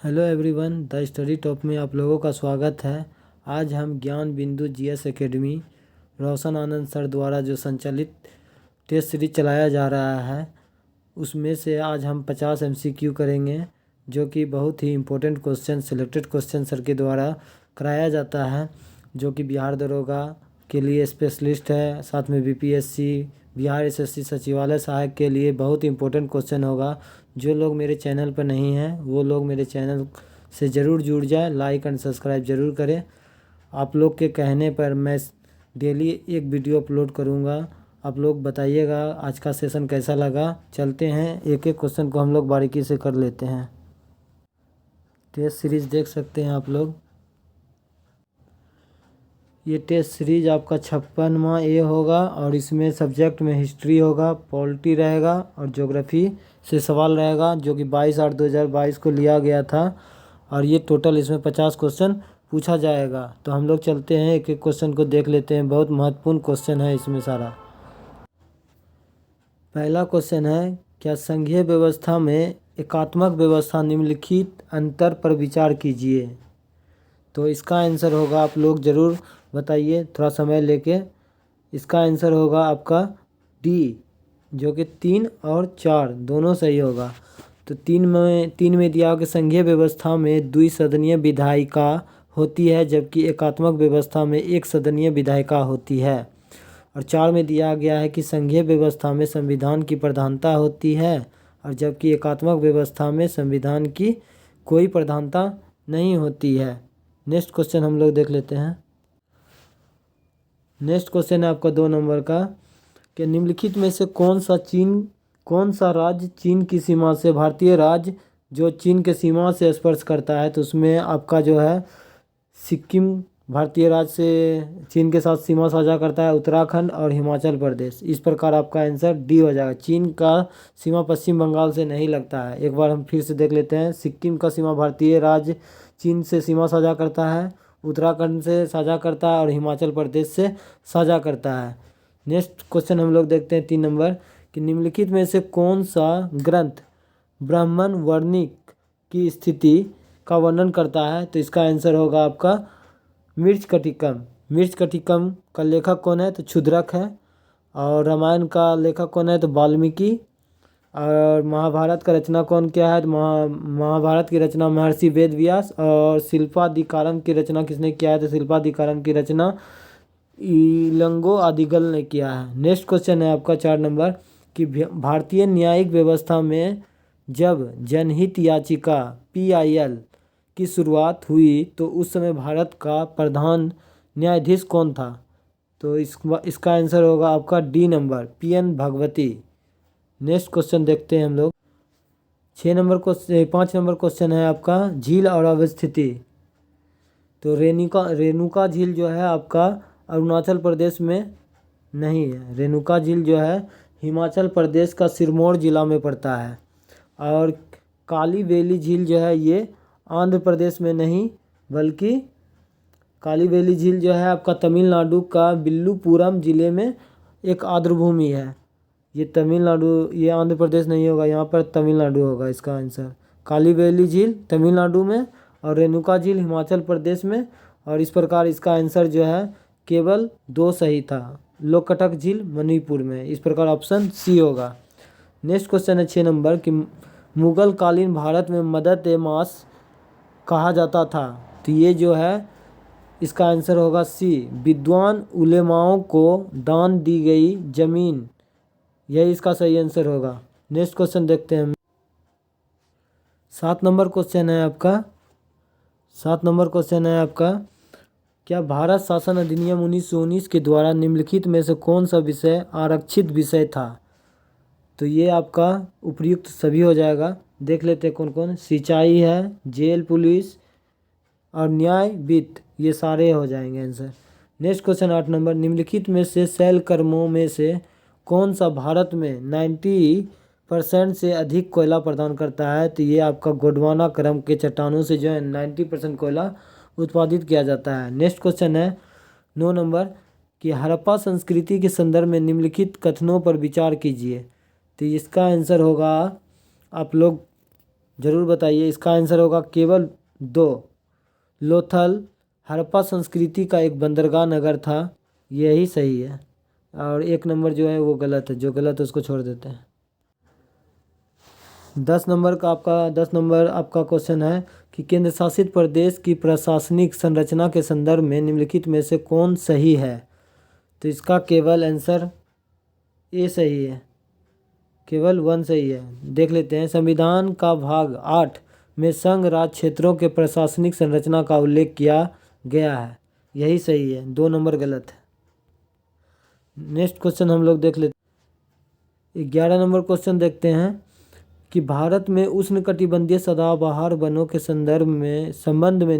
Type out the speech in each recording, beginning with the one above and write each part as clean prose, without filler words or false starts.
Hello everyone, the study top में आप लोगों का स्वागत है। आज हम ज्ञान बिंदु जीएस एकेडमी रोशन आनंद सर द्वारा जो संचालित टेस्ट सीरीज चलाया जा रहा है उसमें से आज हम 50 एमसीक्यू करेंगे, जो कि बहुत ही important question selected question sir के द्वारा कराया जाता है, जो कि बिहार दरोगा के लिए स्पेशलिस्ट है। साथ में बीपीएससी, बिहार एसएससी सचिवालय सहायक के लिए बहुत इम्पोर्टेंट क्वेश्चन होगा। जो लोग मेरे चैनल पर नहीं हैं वो लोग मेरे चैनल से ज़रूर जुड़ जाए, लाइक एंड सब्सक्राइब ज़रूर करें। आप लोग के कहने पर मैं डेली एक वीडियो अपलोड करूँगा। आप लोग बताइएगा आज का सेशन कैसा लगा। चलते हैं, एक एक क्वेश्चन को हम लोग बारीकी से कर लेते हैं। टेस्ट सीरीज़ देख सकते हैं आप लोग। ये टेस्ट सीरीज आपका 56वां ए होगा और इसमें सब्जेक्ट में हिस्ट्री होगा, पॉलिटी रहेगा और ज्योग्राफी से सवाल रहेगा, जो कि 22/8/2022 को लिया गया था। और ये टोटल इसमें 50 क्वेश्चन पूछा जाएगा। तो हम लोग चलते हैं, एक एक क्वेश्चन को देख लेते हैं। बहुत महत्वपूर्ण क्वेश्चन है इसमें सारा। पहला क्वेश्चन है, क्या संघीय व्यवस्था में एकात्मक व्यवस्था निम्नलिखित अंतर पर विचार कीजिए। तो इसका आंसर होगा, आप लोग ज़रूर बताइए थोड़ा समय लेके। इसका आंसर होगा आपका डी, जो कि 3 और 4 दोनों सही होगा। तो 3 में दिया हो कि संघीय व्यवस्था में द्विसदनीय विधायिका होती है, जबकि एकात्मक व्यवस्था में एक सदनीय विधायिका होती है। और 4 में दिया गया है कि संघीय व्यवस्था में संविधान की प्रधानता होती है और जबकि एकात्मक व्यवस्था में संविधान की कोई प्रधानता नहीं होती है। नेक्स्ट क्वेश्चन हम लोग देख लेते हैं। नेक्स्ट क्वेश्चन है आपका 2 नंबर का, कि निम्नलिखित में से कौन सा राज्य चीन की सीमा से, भारतीय राज्य जो चीन के सीमा से स्पर्श करता है। तो उसमें आपका जो है सिक्किम भारतीय राज्य से चीन के साथ सीमा साझा करता है, उत्तराखंड और हिमाचल प्रदेश। इस प्रकार आपका आंसर डी हो जाएगा। चीन का सीमा पश्चिम बंगाल से नहीं लगता है। एक बार हम फिर से देख लेते हैं। सिक्किम का सीमा भारतीय राज्य चीन से सीमा साझा करता है, उत्तराखंड से साझा करता है और हिमाचल प्रदेश से साझा करता है। नेक्स्ट क्वेश्चन हम लोग देखते हैं 3 नंबर, कि निम्नलिखित में से कौन सा ग्रंथ ब्राह्मण वर्णिक की स्थिति का वर्णन करता है। तो इसका आंसर होगा आपका मृच्छकटिकम। मृच्छकटिकम का लेखक कौन है, तो क्षुद्रक है। और रामायण का लेखक कौन है, तो वाल्मीकि। और महाभारत का रचना कौन क्या है, तो महाभारत की रचना महर्षि वेद व्यास। और शिल्पाधिकारम की रचना किसने किया है, तो शिल्पाधिकारम की रचना इलंगो आदिगल ने किया है। नेक्स्ट क्वेश्चन है आपका 4 नंबर, कि भारतीय न्यायिक व्यवस्था में जब जनहित याचिका PIL की शुरुआत हुई तो उस समय भारत का प्रधान न्यायाधीश कौन था। तो इसका आंसर होगा आपका D number, PN Bhagwati. Next question देखते हैं हम लोग। 5 नंबर क्वेश्चन है आपका, झील और अवस्थिति। तो रेणुका झील जो है आपका अरुणाचल प्रदेश में नहीं है। रेणुका झील जो है हिमाचल प्रदेश का सिरमौर जिला में पड़ता है। और काली बेली झील जो है ये आंध्र प्रदेश में नहीं, बल्कि काली बेली झील जो है आपका तमिलनाडु का विल्लुपुरम जिले में एक आर्द्रभूमि है। ये तमिलनाडु, ये आंध्र प्रदेश नहीं होगा, यहाँ पर तमिलनाडु होगा इसका आंसर। काली बेली झील तमिलनाडु में और रेणुका झील हिमाचल प्रदेश में। और इस प्रकार इसका आंसर जो है केवल 2 सही था। लोकटक झील मणिपुर में। इस प्रकार ऑप्शन सी होगा। नेक्स्ट क्वेश्चन है 6 नंबर, कि मुगल कालीन भारत में मदद-ए-मास कहा जाता था। तो ये जो है इसका आंसर होगा सी, विद्वान उलेमाओं को दान दी गई जमीन। यही इसका सही आंसर होगा। नेक्स्ट क्वेश्चन देखते हैं हम। 7 नंबर क्वेश्चन है आपका। 7 नंबर क्वेश्चन है आपका, क्या भारत शासन अधिनियम 1919 के द्वारा निम्नलिखित में से कौन सा विषय आरक्षित विषय था। तो ये आपका उपयुक्त सभी हो जाएगा। देख लेते हैं कौन कौन। सिंचाई है, जेल पुलिस और न्याय वित्त, ये सारे हो जाएंगे आंसर। नेक्स्ट क्वेश्चन 8 नंबर, निम्नलिखित में से शैल कर्मों में से कौन सा भारत में 90% से अधिक कोयला प्रदान करता है। तो ये आपका गोंडवाना क्रम के चट्टानों से जो है 90% कोयला उत्पादित किया जाता है। नेक्स्ट क्वेश्चन है 9 नंबर, कि हड़प्पा संस्कृति के संदर्भ में निम्नलिखित कथनों पर विचार कीजिए। तो इसका आंसर होगा, आप लोग ज़रूर बताइए। इसका आंसर होगा केवल 2। लोथल हड़प्पा संस्कृति का एक बंदरगाह नगर था, यही सही है। और 1 नंबर जो है वो गलत है, जो गलत है उसको छोड़ देते हैं। 10 नंबर आपका क्वेश्चन है कि केंद्र शासित प्रदेश की प्रशासनिक संरचना के संदर्भ में निम्नलिखित में से कौन सही है? तो इसका केवल आंसर ए सही है, केवल 1 सही है। देख लेते हैं। संविधान का भाग 8 में संघ राज्य क्षेत्रों के प्रशासनिक संरचना का उल्लेख किया गया है, यही सही है। 2 नंबर गलत है। नेक्स्ट क्वेश्चन हम लोग देख लेते हैं। 11 नंबर क्वेश्चन देखते हैं कि भारत में उष्णकटिबंधीय सदाबहार वनों के संबंध में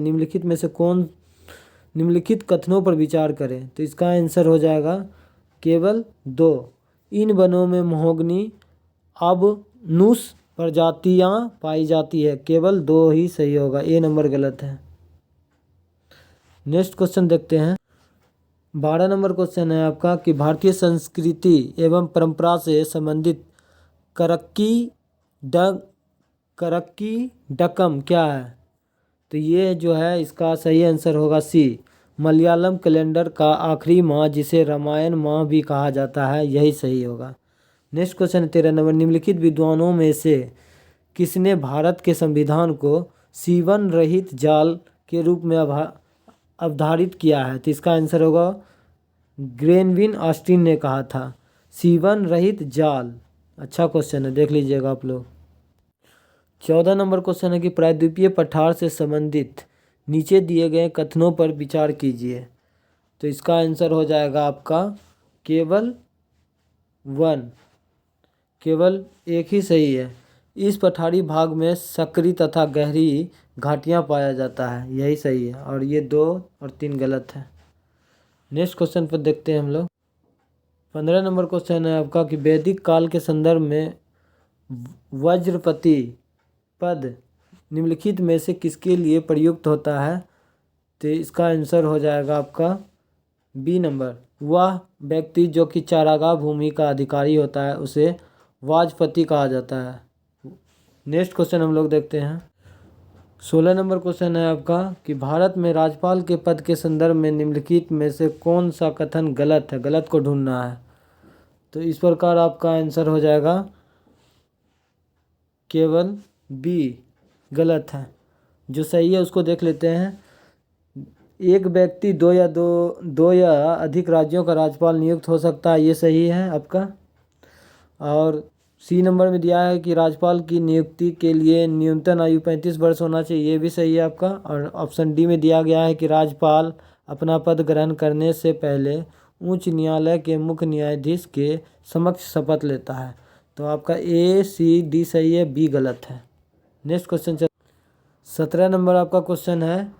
निम्नलिखित कथनों पर विचार करें। तो इसका आंसर हो जाएगा केवल 2। इन वनों में महोगनी आबनूस प्रजातियां पाई जाती है, केवल 2 ही सही होगा। ए नंबर गलत है। नेक्स्ट क्वेश्चन देखते हैं। 12 नंबर क्वेश्चन है आपका कि भारतीय संस्कृति एवं परंपरा से संबंधित करक्की डकम क्या है? तो ये जो है इसका सही आंसर होगा सी, मलयालम कैलेंडर का आखिरी माह जिसे रामायण माह भी कहा जाता है, यही सही होगा। नेक्स्ट क्वेश्चन है 13 नंबर। निम्नलिखित विद्वानों में से किसने भारत के संविधान को सीवन रहित जाल के रूप में अवधारित किया है? तो इसका आंसर होगा ग्रेनविन ऑस्टिन ने कहा था, सीवन रहित जाल। अच्छा क्वेश्चन है, देख लीजिएगा आप लोग। 14 नंबर क्वेश्चन है कि प्रायद्वीपीय पठार से संबंधित नीचे दिए गए कथनों पर विचार कीजिए। तो इसका आंसर हो जाएगा आपका केवल 1, केवल 1 ही सही है। इस पठारी भाग में सकरी तथा गहरी घाटियां पाया जाता है, यही सही है। और ये 2 और 3 गलत है। नेक्स्ट क्वेश्चन पर देखते हैं हम लोग। 15 नंबर क्वेश्चन है आपका कि वैदिक काल के संदर्भ में वज्रपति पद निम्नलिखित में से किसके लिए प्रयुक्त होता है? तो इसका आंसर हो जाएगा आपका बी नंबर। वह व्यक्ति जो कि चारागाह भूमि का अधिकारी होता है उसे वाजपति कहा जाता है। नेक्स्ट क्वेश्चन हम लोग देखते हैं। 16 नंबर क्वेश्चन है आपका कि भारत में राज्यपाल के पद के संदर्भ में निम्नलिखित में से कौन सा कथन गलत है? गलत को ढूंढना है। तो इस प्रकार आपका आंसर हो जाएगा केवल बी, गलत है। जो सही है उसको देख लेते हैं। एक व्यक्ति दो या अधिक राज्यों का राज्यपाल नियुक्त हो सकता है, ये सही है आपका। और सी नंबर में दिया है कि राज्यपाल की नियुक्ति के लिए न्यूनतम आयु 35 वर्ष होना चाहिए, ये भी सही है आपका। और ऑप्शन डी में दिया गया है कि राज्यपाल अपना पद ग्रहण करने से पहले उच्च न्यायालय के मुख्य न्यायाधीश के समक्ष शपथ लेता है। तो आपका ए सी डी सही है, बी गलत है। नेक्स्ट क्वेश्चन 17 नंबर आपका क्वेश्चन है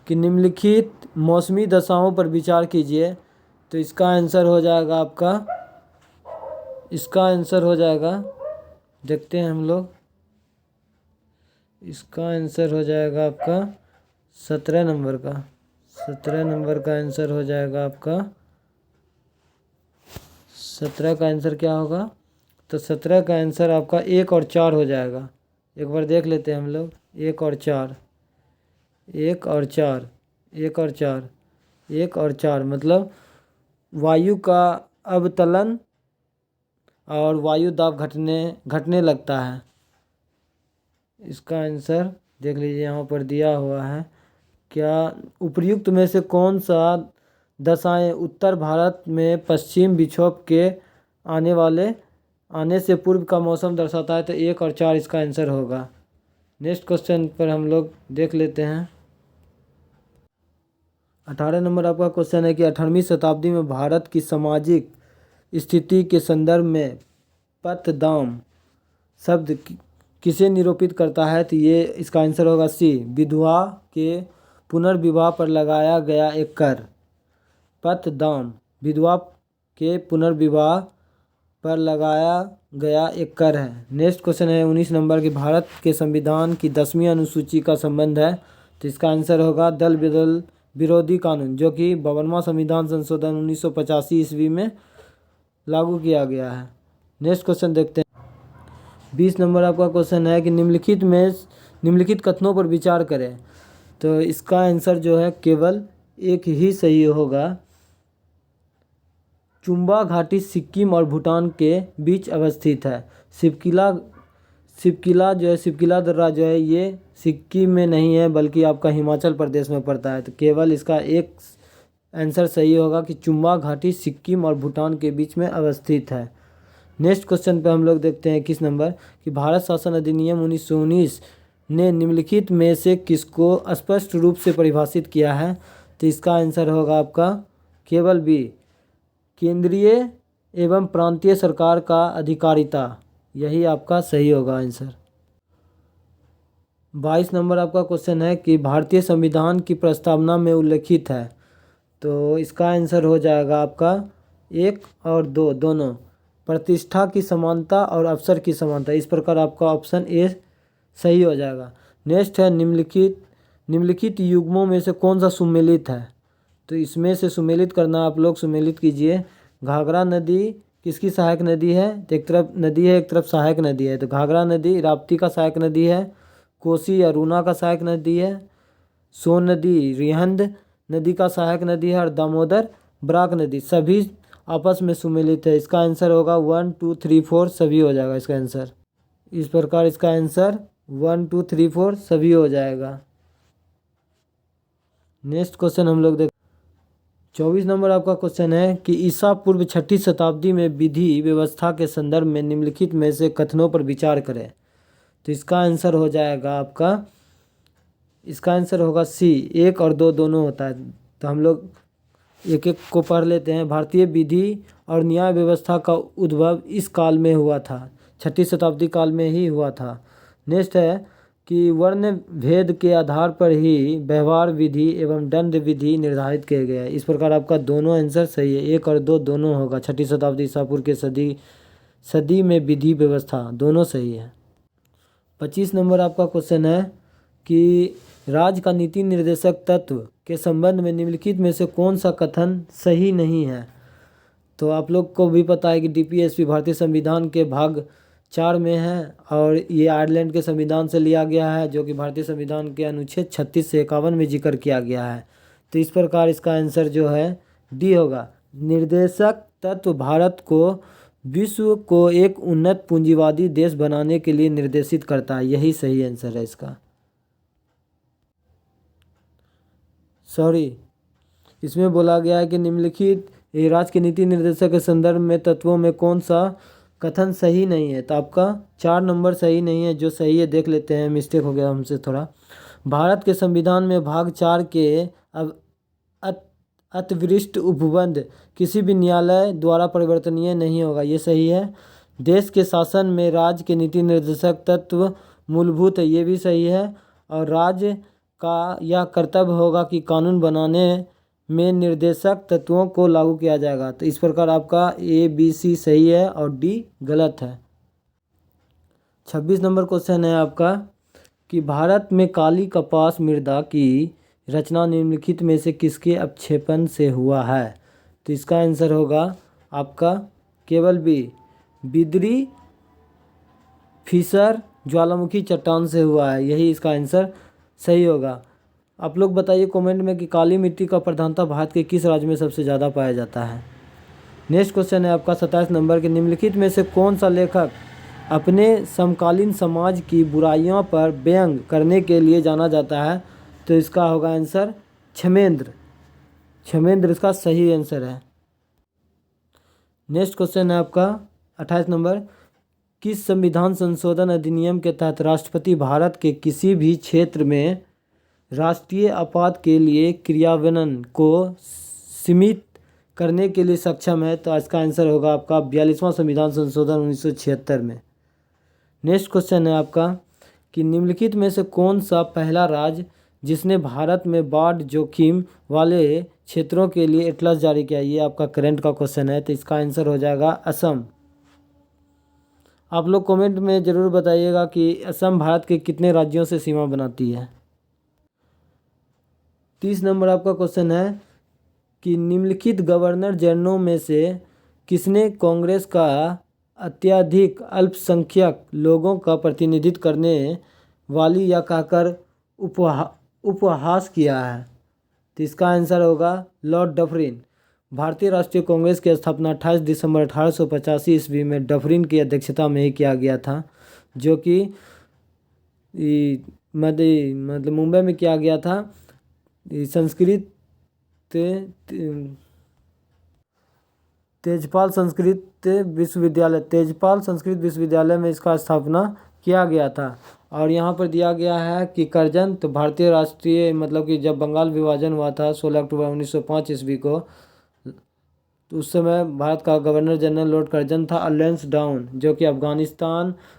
कि निम्नलिखित मौसमी दशाओं पर विचार कीजिए। तो इसका आंसर हो जाएगा देखते हैं हम लोग। इसका आंसर हो जाएगा आपका 17 नंबर का। 17 नंबर का आंसर हो जाएगा आपका 17 का आंसर क्या होगा? तो 17 का आंसर आपका 1 और 4 हो जाएगा। एक बार देख लेते हैं हम लोग। 1 और 4, 1 और 4, 1 और 4, 1 और 4 मतलब वायु का अवतलन और वायु दाब घटने लगता है। इसका आंसर देख लीजिए, यहाँ पर दिया हुआ है। क्या उपर्युक्त में से कौन सा दशाएं उत्तर भारत में पश्चिम विक्षोभ के आने से पूर्व का मौसम दर्शाता है? तो 1 और 4 इसका आंसर होगा। नेक्स्ट क्वेश्चन पर हम लोग देख लेते हैं। 18 नंबर आपका क्वेश्चन है कि 18वीं शताब्दी में भारत की सामाजिक स्थिति के संदर्भ में पतदाम शब्द किसे निरूपित करता है? तो ये इसका आंसर होगा सी, विधवा के पुनर्विवाह पर लगाया गया एक कर। पतदाम विधवा के पुनर्विवाह पर लगाया गया एक कर है। नेक्स्ट क्वेश्चन है 19 नंबर की भारत के संविधान की 10वीं अनुसूची का संबंध है। तो इसका आंसर होगा दल बदल विरोधी कानून, जो कि 52वां संविधान संशोधन 1985 ईस्वी में लागू किया गया है। नेक्स्ट क्वेश्चन देखते हैं। 20 नंबर आपका क्वेश्चन है कि निम्नलिखित कथनों पर विचार करें। तो इसका आंसर जो है केवल एक ही सही होगा। चुम्बा घाटी सिक्किम और भूटान के बीच अवस्थित है। शिवकिला जो है, शिवकिला दर्रा जो है ये सिक्किम में नहीं है बल्कि आपका हिमाचल प्रदेश में पड़ता है। तो केवल इसका एक आंसर सही होगा कि चुम्बा घाटी सिक्किम और भूटान के बीच में अवस्थित है। नेक्स्ट क्वेश्चन पे हम लोग देखते हैं 21 नंबर कि भारत शासन अधिनियम 1919 ने निम्नलिखित में से किसको स्पष्ट रूप से परिभाषित किया है। तो इसका आंसर होगा आपका केवल बी, केंद्रीय एवं प्रांतीय सरकार का अधिकारिता। यही आपका सही होगा आंसर। 22 नंबर आपका क्वेश्चन है कि भारतीय संविधान की प्रस्तावना में उल्लेखित है। तो इसका आंसर हो जाएगा आपका 1 और 2 दोनों, प्रतिष्ठा की समानता और अवसर की समानता। इस प्रकार आपका ऑप्शन ए सही हो जाएगा। नेक्स्ट है निम्नलिखित युग्मों में से कौन सा सुमेलित है। तो इसमें से सुमेलित करना आप लोग सुमेलित कीजिए। घाघरा नदी किसकी सहायक नदी है। तो एक तरफ नदी है, एक तरफ सहायक नदी है। तो घाघरा नदी राप्ती का सहायक नदी है, कोसी अरुणा का सहायक नदी है, सोन नदी रिहंद नदी का सहायक नदी है और दामोदर बराक नदी सभी आपस में सुमेलित है। इसका आंसर होगा 1 2 3 4 सभी हो जाएगा इसका आंसर। इस प्रकार इसका आंसर 1 2 3 4 सभी हो जाएगा। नेक्स्ट क्वेश्चन हम लोग देख 24 नंबर आपका क्वेश्चन है कि ईसा पूर्व 6ठी शताब्दी में विधि व्यवस्था के संदर्भ में निम्नलिखित में से कथनों पर विचार करें। तो इसका आंसर हो जाएगा आपका, इसका आंसर होगा सी, 1 और 2 दोनों होता है। तो हम लोग एक एक को पढ़ लेते हैं। भारतीय विधि और न्याय व्यवस्था का उद्भव इस काल में हुआ था, 6ठी शताब्दी काल में ही हुआ था। नेक्स्ट है कि वर्ण भेद के आधार पर ही व्यवहार विधि एवं दंड विधि निर्धारित किए गए हैं। इस प्रकार आपका दोनों आंसर सही है, 1 और 2 दोनों होगा। 6ठी शताब्दी ईसा पूर्व के सदी में विधि व्यवस्था दोनों सही है। 25 नंबर आपका क्वेश्चन है कि राज्य का नीति निर्देशक तत्व के संबंध में निम्नलिखित में से कौन सा कथन सही नहीं है। तो आप लोग को भी पता है कि डीपीएसपी भारतीय संविधान के भाग 4 में है और ये आयरलैंड के संविधान से लिया गया है, जो कि भारतीय संविधान के अनुच्छेद 36 से 51 में जिक्र किया गया है। तो इस प्रकार इसका आंसर जो है डी होगा। निर्देशक तत्व भारत को विश्व को एक उन्नत पूंजीवादी देश बनाने के लिए निर्देशित करता है। यही सही आंसर है इसका। इसमें बोला गया है कि निम्नलिखित राज्य के नीति निर्देशक के संदर्भ में तत्वों में कौन सा कथन सही नहीं है। तो आपका 4 नंबर सही नहीं है। जो सही है देख लेते हैं, मिस्टेक हो गया हमसे थोड़ा। भारत के संविधान में भाग 4 के अब अतिवृष्ट उपबंध किसी भी न्यायालय द्वारा परिवर्तनीय नहीं होगा। ये सही है। देश के शासन में राज्य के नीति निर्देशक तत्व मूलभूत है। ये भी सही है। और राज्य का यह कर्तव्य होगा कि कानून बनाने में निर्देशक तत्वों को लागू किया जाएगा। तो इस प्रकार आपका ए बी सी सही है और डी गलत है। 26 नंबर क्वेश्चन है आपका कि भारत में काली कपास मृदा की रचना निम्नलिखित में से किसके अवक्षेपण से हुआ है। तो इसका आंसर होगा आपका केवल बी, बिदरी फिशर ज्वालामुखी चट्टान से हुआ है। यही इसका आंसर सही होगा। आप लोग बताइए कमेंट में कि काली मिट्टी का प्रधानता भारत के किस राज्य में सबसे ज़्यादा पाया जाता है। नेक्स्ट क्वेश्चन है आपका 27 नंबर के निम्नलिखित में से कौन सा लेखक अपने समकालीन समाज की बुराइयों पर व्यंग करने के लिए जाना जाता है। तो इसका होगा आंसर क्षमेंद्र इसका सही आंसर है। नेक्स्ट क्वेश्चन है आपका 28 नंबर, किस संविधान संशोधन अधिनियम के तहत राष्ट्रपति भारत के किसी भी क्षेत्र में राष्ट्रीय आपात के लिए क्रियान्वयन को सीमित करने के लिए सक्षम है। तो इसका आंसर होगा आपका 42वां संविधान संशोधन 1976 में। नेक्स्ट क्वेश्चन है आपका कि निम्नलिखित में से कौन सा पहला राज्य जिसने भारत में बाढ़ जोखिम वाले क्षेत्रों के लिए एटलस जारी किया। ये आपका करंट का क्वेश्चन है। तो इसका आंसर हो जाएगा असम। आप लोग कमेंट में ज़रूर बताइएगा कि असम भारत के कितने राज्यों से सीमा बनाती है। 30 नंबर आपका क्वेश्चन है कि निम्नलिखित गवर्नर जनरलों में से किसने कांग्रेस का अत्यधिक अल्पसंख्यक लोगों का प्रतिनिधित्व करने वाली यह कहकर उपहास किया है। तो इसका आंसर होगा लॉर्ड डफरिन। भारतीय राष्ट्रीय कांग्रेस की स्थापना 28 दिसंबर 1885 ईस्वी में डफरिन की अध्यक्षता में ही किया गया था, जो कि मतलब मुंबई में किया गया था। संस्कृत तेजपाल संस्कृत विश्वविद्यालय में इसका स्थापना किया गया था। और यहाँ पर दिया गया है कि करजन, तो भारतीय राष्ट्रीय मतलब कि जब बंगाल विभाजन हुआ था 16 अक्टूबर 1905 ईस्वी को, तो उस समय भारत का गवर्नर जनरल लॉर्ड कर्जन था। और लैंसडाउन, जो कि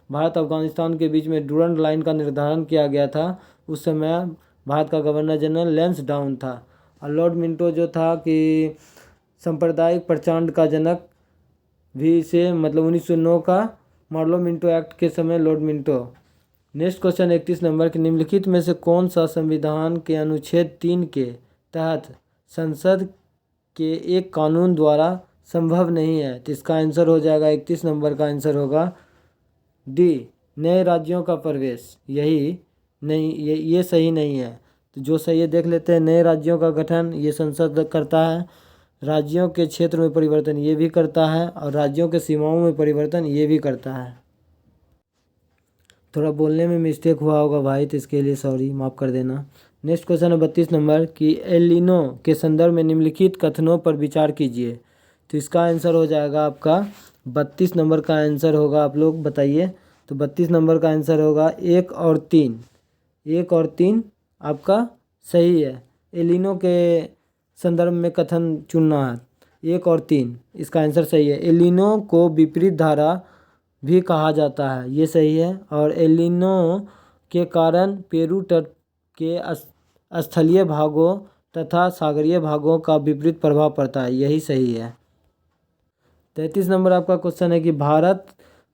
भारत अफगानिस्तान के बीच में डूरंड लाइन का निर्धारण किया गया था, उस समय भारत का गवर्नर जनरल लैंसडाउन था। और लॉर्ड मिंटो जो था कि सांप्रदायिक प्रचंड का जनक भी इसे मतलब 1909 का मार्लो मिंटो एक्ट के समय Lord Minto. Next question 31 number के निम्नलिखित में से कौन सा संविधान के अनुच्छेद 3 के तहत संसद के एक कानून द्वारा संभव नहीं है? तो इसका आंसर हो जाएगा 31 नंबर का आंसर होगा डी, नए राज्यों का प्रवेश। यही नहीं, ये सही नहीं है। तो जो सही है देख लेते हैं। नए राज्यों का गठन ये संसद करता है, राज्यों के क्षेत्र में परिवर्तन ये भी करता है, और राज्यों के सीमाओं में परिवर्तन ये भी करता है। थोड़ा बोलने में मिस्टेक हुआ होगा भाई, तो इसके लिए सॉरी, माफ़ कर देना। नेक्स्ट क्वेश्चन है 32 नंबर कि एलिनो के संदर्भ में निम्नलिखित कथनों पर विचार कीजिए। तो इसका आंसर हो जाएगा आपका 32 नंबर का आंसर होगा, आप लोग बताइए। तो 32 नंबर का आंसर होगा 1 और 3। 1 और 3 आपका सही है। एलिनो के संदर्भ में कथन चुनना है, 1 और 3 इसका आंसर सही है। एलिनो को विपरीत धारा भी कहा जाता है, ये सही है। और एलिनो के कारण पेरू तट के स्थलीय भागों तथा सागरीय भागों का विपरीत प्रभाव पड़ता है, यही सही है। 33 नंबर आपका क्वेश्चन है कि भारत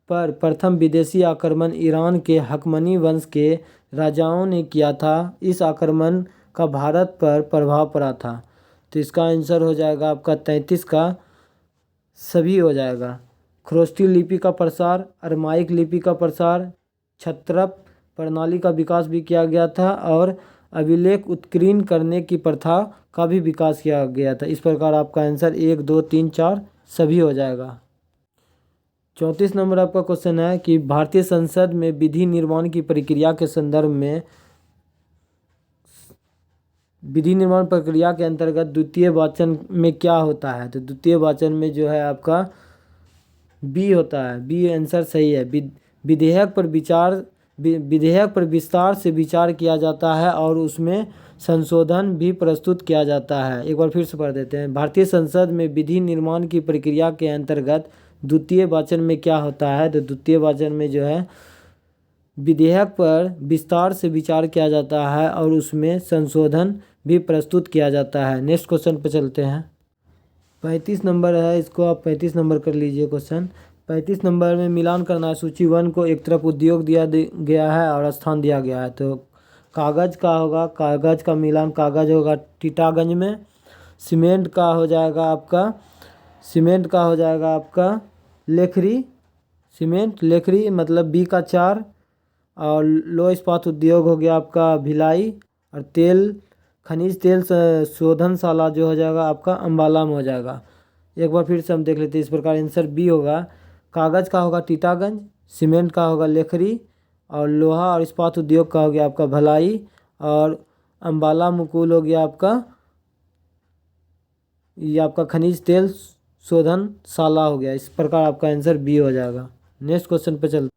पर प्रथम विदेशी आक्रमण ईरान के हकमनी वंश के राजाओं ने किया था। इस आक्रमण का भारत पर प्रभाव पड़ा था। तो इसका आंसर हो जाएगा आपका 33 का सभी हो जाएगा। ख्रोस्टी लिपि का प्रसार, अरमाइक लिपि का प्रसार, क्षत्रप प्रणाली का विकास भी किया गया था, और अभिलेख उत्कीर्ण करने की प्रथा का भी विकास किया गया था। इस प्रकार आपका आंसर 1, 2, 3, 4 सभी हो जाएगा। 34 नंबर आपका क्वेश्चन है कि भारतीय संसद में विधि निर्माण की प्रक्रिया के संदर्भ में विधि निर्माण प्रक्रिया के अंतर्गत द्वितीय वाचन में क्या होता है? तो द्वितीय वाचन में जो है आपका बी होता है, बी आंसर सही है। विधेयक पर विस्तार से विचार किया जाता है और उसमें संशोधन भी प्रस्तुत किया जाता है। एक बार फिर से पढ़ देते हैं। भारतीय संसद में विधि निर्माण की प्रक्रिया के अंतर्गत द्वितीय वाचन में क्या होता है? तो द्वितीय वाचन में जो है विधेयक पर विस्तार से विचार किया जाता है और उसमें संशोधन भी प्रस्तुत किया जाता है। नेक्स्ट क्वेश्चन पे चलते हैं। 35 नंबर है, इसको आप 35 नंबर कर लीजिए क्वेश्चन। 35 नंबर में मिलान करना है। सूची 1 को एक तरफ उद्योग दिया गया है और स्थान दिया गया है। तो कागज़ का होगा, कागज़ का मिलान कागज़ होगा टीटागंज में। सीमेंट का हो जाएगा आपका लेखरी, सीमेंट लेखरी मतलब बी का 4। और लो इस्पात उद्योग हो गया आपका भिलाई। और खनिज तेल शोधनशाला जो हो जाएगा आपका अम्बाला में हो जाएगा। एक बार फिर से हम देख लेते हैं। इस प्रकार आंसर बी होगा। कागज़ का होगा टीटागंज, सीमेंट का होगा लेखरी, और लोहा और इस्पात उद्योग का हो गया आपका भलाई, और अम्बाला मुकुल हो गया आपका, ये आपका खनिज तेल शोधनशाला हो गया। इस प्रकार आपका आंसर बी हो जाएगा। नेक्स्ट क्वेश्चन पे चलते।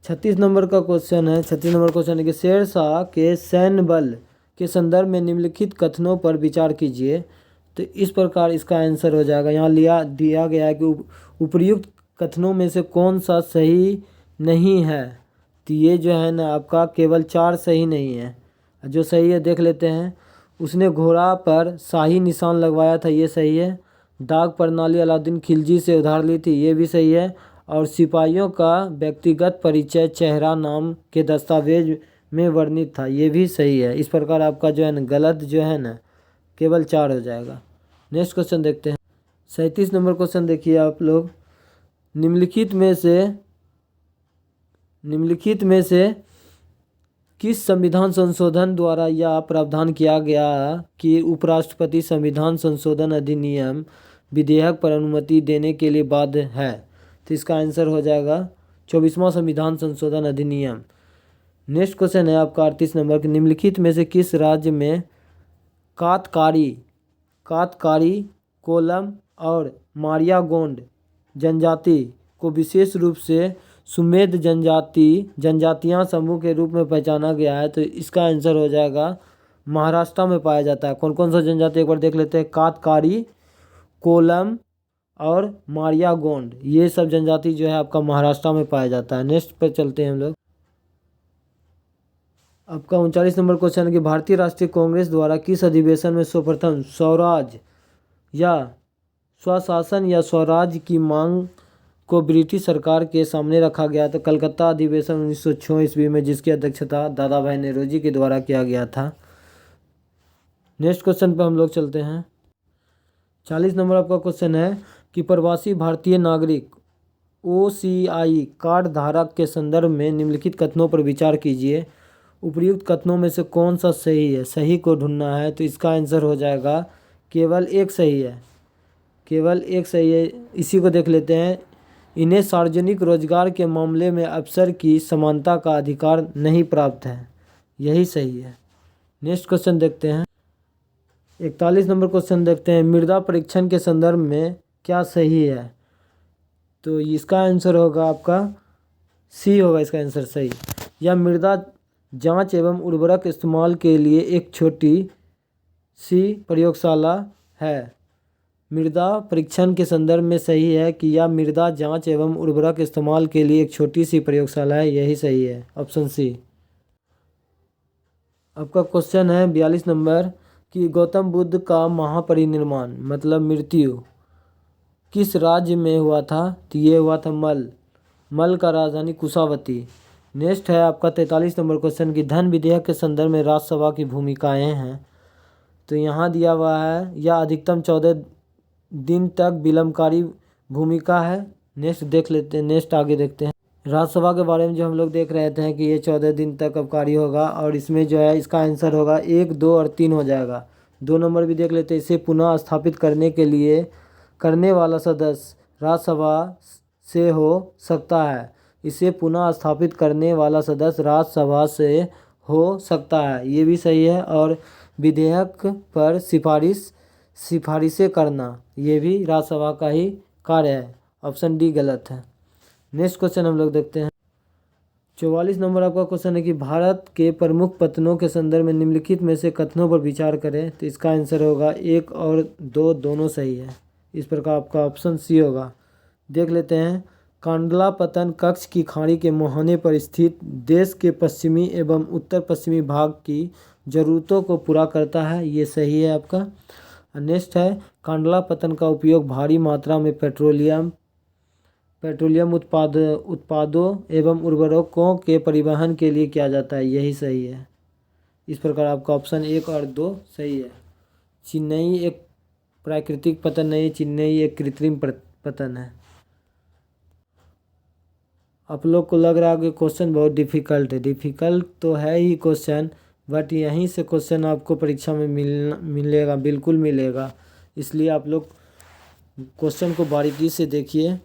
36 नंबर का क्वेश्चन है। 36 नंबर क्वेश्चन है कि शेरशाह के सैन्य बल के संदर्भ में निम्नलिखित कथनों पर विचार कीजिए। तो इस प्रकार इसका आंसर हो जाएगा। यहाँ दिया गया है कि उपर्युक्त कथनों में से कौन सा सही नहीं है? तो ये जो है ना आपका केवल 4 सही नहीं है। जो सही है देख लेते हैं। उसने घोड़ा पर शाही निशान लगवाया था, ये सही है। डाक प्रणाली अलाउद्दीन खिलजी से उधार ली थी, ये भी सही है। और सिपाहियों का व्यक्तिगत परिचय चेहरा नाम के दस्तावेज में वर्णित था, ये भी सही है। इस प्रकार आपका जो है ना गलत जो है ना केवल 4 हो जाएगा। नेक्स्ट क्वेश्चन देखते हैं। 37 नंबर क्वेश्चन देखिए आप लोग। निम्नलिखित में से किस संविधान संशोधन द्वारा यह प्रावधान किया गया कि उपराष्ट्रपति संविधान संशोधन अधिनियम विधेयक पर अनुमति देने के लिए बाध्य है? तो इसका आंसर हो जाएगा 24वां संविधान संशोधन अधिनियम। नेक्स्ट क्वेश्चन है आपका 38 नंबर के, निम्नलिखित में से किस राज्य में कातकारी, कोलम और मारिया गोंड जनजाति को विशेष रूप से सुमेध जनजातियां समूह के रूप में पहचाना गया है? तो इसका आंसर हो जाएगा महाराष्ट्र में पाया जाता है। कौन कौन सा जनजाति एक बार देख लेते हैं। कातकारी, कोलम और मारिया गोंड, ये सब जनजाति जो है आपका महाराष्ट्र में पाया जाता है। नेक्स्ट पर चलते हैं हम लोग। आपका 39 नंबर क्वेश्चन है कि भारतीय राष्ट्रीय कांग्रेस द्वारा किस अधिवेशन में सर्वप्रथम स्वराज या स्वशासन या स्वराज की मांग को ब्रिटिश सरकार के सामने रखा गया? तो कलकत्ता अधिवेशन 1906 ईस्वी में, जिसकी अध्यक्षता दादा भाई नौरोजी के द्वारा किया गया था। नेक्स्ट क्वेश्चन पर हम लोग चलते हैं। 40 नंबर आपका क्वेश्चन है कि प्रवासी भारतीय नागरिक OCI कार्ड धारक के संदर्भ में निम्नलिखित कथनों पर विचार कीजिए। उपर्युक्त कथनों में से कौन सा सही है? सही को ढूंढना है। तो इसका आंसर हो जाएगा केवल एक सही है, केवल एक सही है। इसी को देख लेते हैं। इन्हें सार्वजनिक रोजगार के मामले में अवसर की समानता का अधिकार नहीं प्राप्त है, यही सही है। नेक्स्ट क्वेश्चन देखते हैं। 41 नंबर क्वेश्चन देखते हैं, मृदा परीक्षण के संदर्भ में क्या सही है? तो इसका आंसर होगा आपका सी होगा इसका आंसर सही। यह मृदा जांच एवं उर्वरक इस्तेमाल के लिए एक छोटी सी प्रयोगशाला है। मृदा परीक्षण के संदर्भ में सही है कि यह मृदा जांच एवं उर्वरक इस्तेमाल के लिए एक छोटी सी प्रयोगशाला है, यही सही है, ऑप्शन सी। आपका क्वेश्चन है 42 नंबर कि गौतम बुद्ध का महापरिनिर्वाण मतलब मृत्यु किस राज्य में हुआ था? तो ये हुआ था मल का राजधानी कुशावती। नेक्स्ट है आपका 43 नंबर क्वेश्चन की धन विधेयक के संदर्भ में राज्यसभा की भूमिकाएं हैं। तो यहाँ दिया हुआ है यह अधिकतम 14 दिन तक विलंबकारी भूमिका है। नेक्स्ट देख लेते हैं, नेक्स्ट आगे देखते हैं। राज्यसभा के बारे में जो हम लोग देख रहे थे कि ये 14 दिन तक अबकारी होगा, और इसमें जो है इसका आंसर होगा 1, 2 और 3 हो जाएगा। 2 नंबर भी देख लेते हैं। इसे पुनः स्थापित करने के लिए करने वाला सदस्य राज्यसभा से हो सकता है। इसे पुनः स्थापित करने वाला सदस्य राज्यसभा से हो सकता है, ये भी सही है। और विधेयक पर सिफारिशें करना, ये भी राज्यसभा का ही कार्य है, ऑप्शन डी गलत है। नेक्स्ट क्वेश्चन हम लोग देखते हैं। 44 नंबर आपका क्वेश्चन है कि भारत के प्रमुख पत्तनों के संदर्भ में निम्नलिखित में से कथनों पर विचार करें। तो इसका आंसर होगा 1 और 2 दोनों सही है। इस प्रकार आपका ऑप्शन सी होगा। देख लेते हैं। कांडला पतन कच्छ की खाड़ी के मुहाने पर स्थित देश के पश्चिमी एवं उत्तर पश्चिमी भाग की ज़रूरतों को पूरा करता है, ये सही है आपका। नेक्स्ट है कांडला पतन का उपयोग भारी मात्रा में पेट्रोलियम उत्पादों एवं उर्वरकों के परिवहन के लिए किया जाता है, यही सही है। इस प्रकार आपका ऑप्शन 1 और 2 सही है। चेन्नई एक प्राकृतिक पतन नहीं, चेन्नई एक कृत्रिम पतन है। आप लोग को लग रहा है कि क्वेश्चन बहुत डिफ़िकल्ट है। डिफ़िकल्ट तो है ही क्वेश्चन, बट यहीं से क्वेश्चन आपको परीक्षा में मिलेगा, बिल्कुल मिलेगा। इसलिए आप लोग क्वेश्चन को बारीकी से देखिए,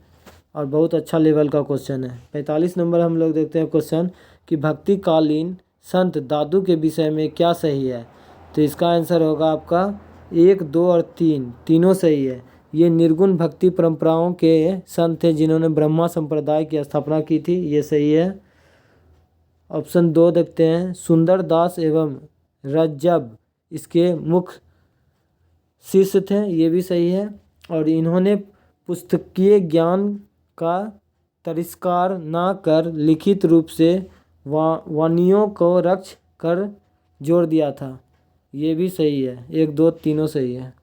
और बहुत अच्छा लेवल का क्वेश्चन है। 45 नंबर हम लोग देखते हैं क्वेश्चन कि भक्तिकालीन संत दादू के विषय में क्या सही है? तो इसका आंसर होगा आपका 1, 2 और 3 तीनों सही है। ये निर्गुण भक्ति परंपराओं के संत थे जिन्होंने ब्रह्मा संप्रदाय की स्थापना की थी, ये सही है। ऑप्शन 2 देखते हैं। सुंदर दास एवं रज्जब इसके मुख्य शिष्य थे, ये भी सही है। और इन्होंने पुस्तकीय ज्ञान का तिरस्कार न कर लिखित रूप से वाणियों को रच कर जोड़ दिया था, ये भी सही है। 1, 2 तीनों सही है।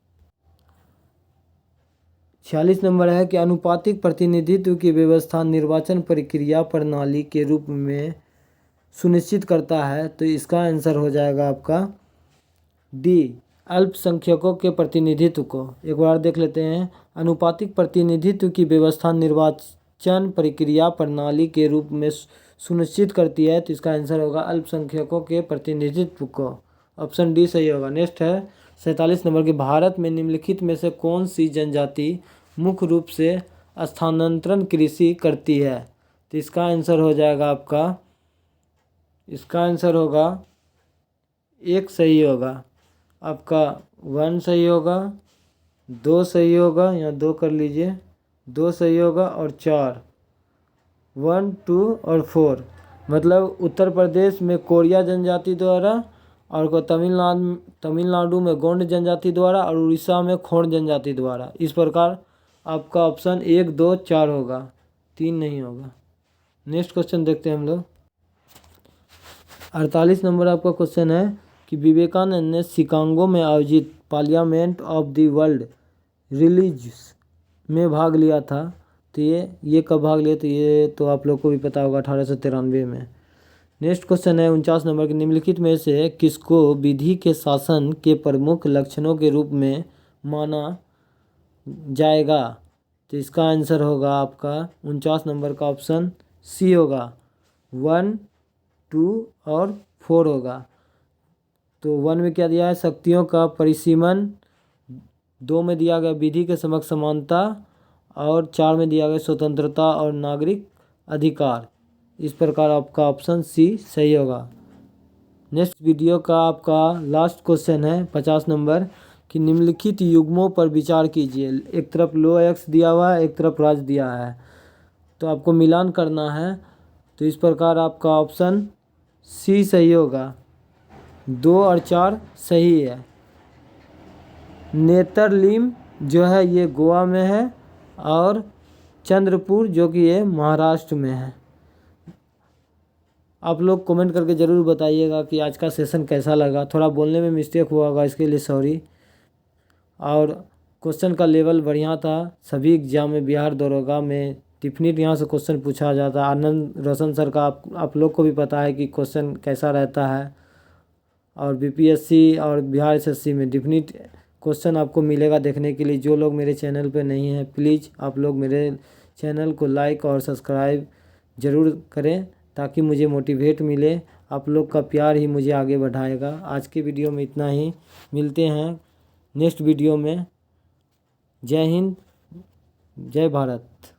46 नंबर है कि आनुपातिक प्रतिनिधित्व की व्यवस्था निर्वाचन प्रक्रिया प्रणाली के रूप में सुनिश्चित करता है। तो इसका आंसर हो जाएगा आपका डी, अल्पसंख्यकों के प्रतिनिधित्व को। एक बार देख लेते हैं। अनुपातिक प्रतिनिधित्व की व्यवस्था निर्वाचन प्रक्रिया प्रणाली के रूप में सुनिश्चित करती है। तो इसका आंसर होगा अल्पसंख्यकों के प्रतिनिधित्व को। ऑप्शन डी सही होगा। नेक्स्ट है 47 नंबर के, भारत में निम्नलिखित में से कौन सी जनजाति मुख्य रूप से स्थानांतरण कृषि करती है। तो इसका आंसर हो जाएगा आपका, इसका आंसर होगा एक सही होगा आपका, 1 सही होगा, 2 सही होगा, या 2 कर लीजिए, 2 सही होगा और 4, 1, 2 और 4। मतलब उत्तर प्रदेश में कोरिया जनजाति द्वारा, और तमिलनाडु में गोंड जनजाति द्वारा, और उड़ीसा में खोंड जनजाति द्वारा। इस प्रकार आपका ऑप्शन 1, 2, 4 होगा, 3 नहीं होगा। नेक्स्ट क्वेश्चन देखते हैं हम लोग। 48 नंबर आपका क्वेश्चन है कि विवेकानंद ने शिकागो में आयोजित parliament of the world religious में भाग लिया था। तो ये कब भाग लिया? तो ये तो आप लोग को भी पता होगा, 1893 में। नेक्स्ट क्वेश्चन है 49 नंबर के, निम्नलिखित में से किसको विधि के शासन के प्रमुख लक्षणों के रूप में माना जाएगा। तो इसका आंसर होगा आपका 49 नंबर का ऑप्शन सी होगा, 1, 2 और 4 होगा। तो 1 में क्या दिया है? शक्तियों का परिसीमन, 2 में दिया गया विधि के समक्ष समानता, और 4 में दिया गया स्वतंत्रता और नागरिक अधिकार। इस प्रकार आपका ऑप्शन सी सही होगा। नेक्स्ट वीडियो का आपका लास्ट क्वेश्चन है 50 नंबर कि निम्नलिखित युग्मों पर विचार कीजिए। एक तरफ लो एक्स दिया हुआ है, एक तरफ राज दिया है, तो आपको मिलान करना है। तो इस प्रकार आपका ऑप्शन सी सही होगा, 2 और 4 सही है। नेतरलिम जो है ये गोवा में है, और चंद्रपुर जो कि ये महाराष्ट्र में है। आप लोग कमेंट करके ज़रूर बताइएगा कि आज का सेशन कैसा लगा। थोड़ा बोलने में मिस्टेक हुआ होगा, इसके लिए सॉरी। और क्वेश्चन का लेवल बढ़िया था। सभी एग्जाम में, बिहार दरोगा में डेफिनेट यहाँ से क्वेश्चन पूछा जाता है। आनंद रोशन सर का आप लोग को भी पता है कि क्वेश्चन कैसा रहता है। और बीपीएससी और बिहार एसएससी में डेफिनेट क्वेश्चन आपको मिलेगा देखने के लिए। जो लोग मेरे चैनल पे नहीं हैं, प्लीज़ आप लोग मेरे चैनल को लाइक और सब्सक्राइब ज़रूर करें, ताकि मुझे मोटिवेट मिले। आप लोग का प्यार ही मुझे आगे बढ़ाएगा। आज की वीडियो में इतना ही, मिलते हैं नेक्स्ट वीडियो में। जय हिंद, जय भारत।